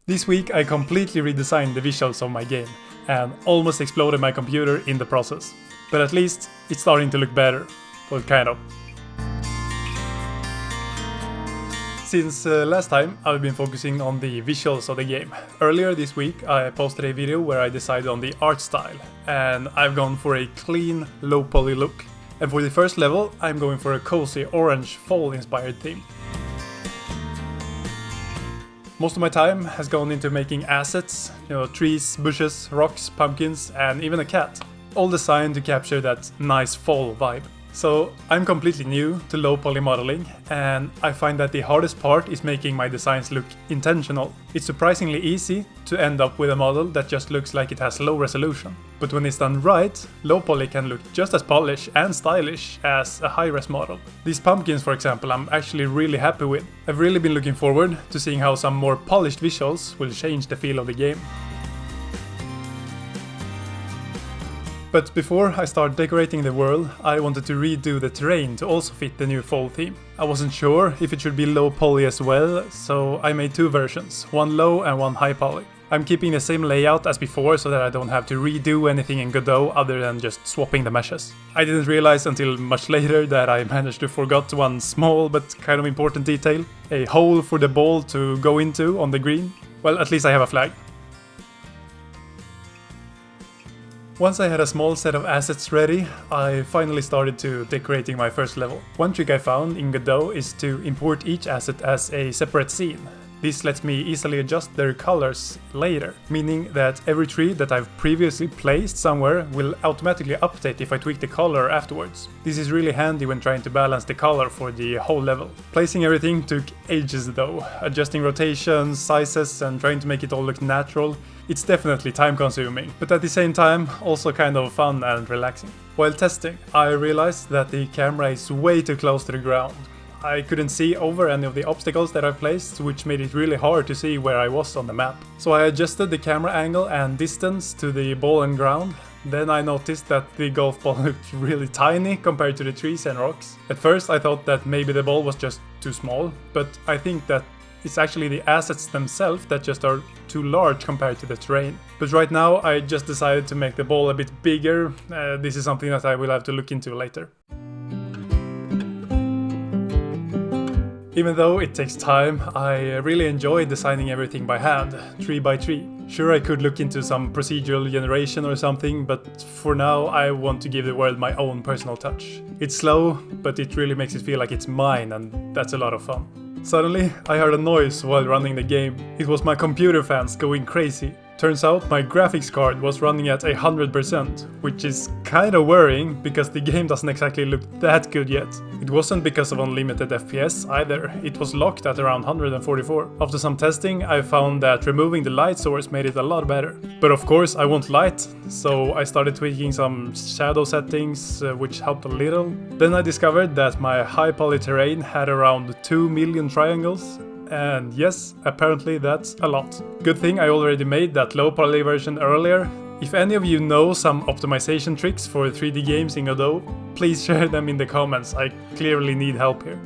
This week I completely redesigned the visuals of my game and almost exploded my computer in the process. But at least it's starting to look better. Well, kind of. Since last time I've been focusing on the visuals of the game. Earlier this week I posted a video where I decided on the art style and I've gone for a clean, low poly look. And for the first level I'm going for a cozy orange fall inspired theme. Most of my time has gone into making assets, trees, bushes, rocks, pumpkins and even a cat. All designed to capture that nice fall vibe. So I'm completely new to low poly modeling and I find that the hardest part is making my designs look intentional. It's surprisingly easy to end up with a model that just looks like it has low resolution. But when it's done right, low poly can look just as polished and stylish as a high-res model. These pumpkins, for example, I'm actually really happy with. I've really been looking forward to seeing how some more polished visuals will change the feel of the game. But before I start decorating the world, I wanted to redo the terrain to also fit the new fall theme. I wasn't sure if it should be low poly as well, so I made two versions, one low and one high poly. I'm keeping the same layout as before so that I don't have to redo anything in Godot other than just swapping the meshes. I didn't realize until much later that I managed to forget one small but kind of important detail. A hole for the ball to go into on the green. Well, at least I have a flag. Once I had a small set of assets ready, I finally started to decorating my first level. One trick I found in Godot is to import each asset as a separate scene. This lets me easily adjust their colors later, meaning that every tree that I've previously placed somewhere will automatically update if I tweak the color afterwards. This is really handy when trying to balance the color for the whole level. Placing everything took ages though, adjusting rotations, sizes and trying to make it all look natural. It's definitely time consuming, but at the same time also kind of fun and relaxing. While testing, I realized that the camera is way too close to the ground. I couldn't see over any of the obstacles that I've placed, which made it really hard to see where I was on the map. So I adjusted the camera angle and distance to the ball and ground. Then I noticed that the golf ball looked really tiny compared to the trees and rocks. At first I thought that maybe the ball was just too small, but I think that it's actually the assets themselves that just are too large compared to the terrain. But right now I just decided to make the ball a bit bigger. This is something that I will have to look into later. Even though it takes time, I really enjoy designing everything by hand, tree by tree. Sure, I could look into some procedural generation or something, but for now I want to give the world my own personal touch. It's slow, but it really makes it feel like it's mine, and that's a lot of fun. Suddenly, I heard a noise while running the game. It was my computer fans going crazy. Turns out my graphics card was running at 100%, which is kinda worrying because the game doesn't exactly look that good yet. It wasn't because of unlimited FPS either, it was locked at around 144. After some testing I found that removing the light source made it a lot better. But of course I want light, so I started tweaking some shadow settings, which helped a little. Then I discovered that my high poly terrain had around 2 million triangles. And yes, apparently that's a lot. Good thing I already made that low poly version earlier. If any of you know some optimization tricks for 3D games in Godot, please share them in the comments, I clearly need help here.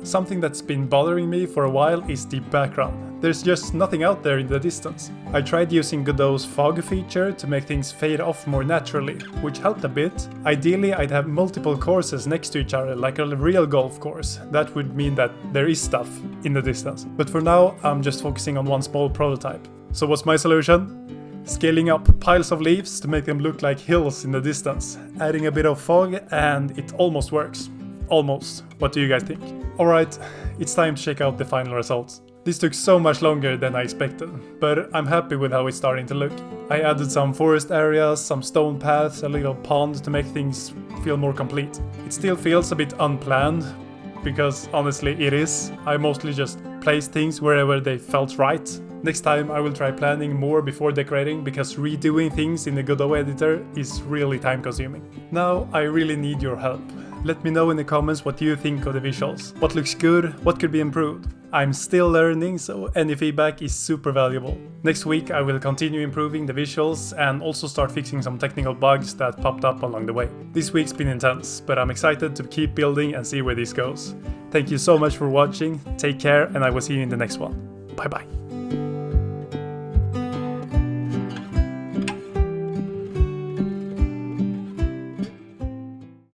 Something that's been bothering me for a while is the background. There's just nothing out there in the distance. I tried using Godot's fog feature to make things fade off more naturally, which helped a bit. Ideally, I'd have multiple courses next to each other, like a real golf course. That would mean that there is stuff in the distance. But for now, I'm just focusing on one small prototype. So what's my solution? Scaling up piles of leaves to make them look like hills in the distance. Adding a bit of fog and it almost works. Almost. What do you guys think? Alright, it's time to check out the final results. This took so much longer than I expected, but I'm happy with how it's starting to look. I added some forest areas, some stone paths, a little pond to make things feel more complete. It still feels a bit unplanned, because honestly it is. I mostly just placed things wherever they felt right. Next time I will try planning more before decorating, because redoing things in the Godot editor is really time consuming. Now I really need your help. Let me know in the comments what you think of the visuals. What looks good, what could be improved. I'm still learning, so any feedback is super valuable. Next week I will continue improving the visuals and also start fixing some technical bugs that popped up along the way. This week's been intense, but I'm excited to keep building and see where this goes. Thank you so much for watching, take care, and I will see you in the next one. Bye bye.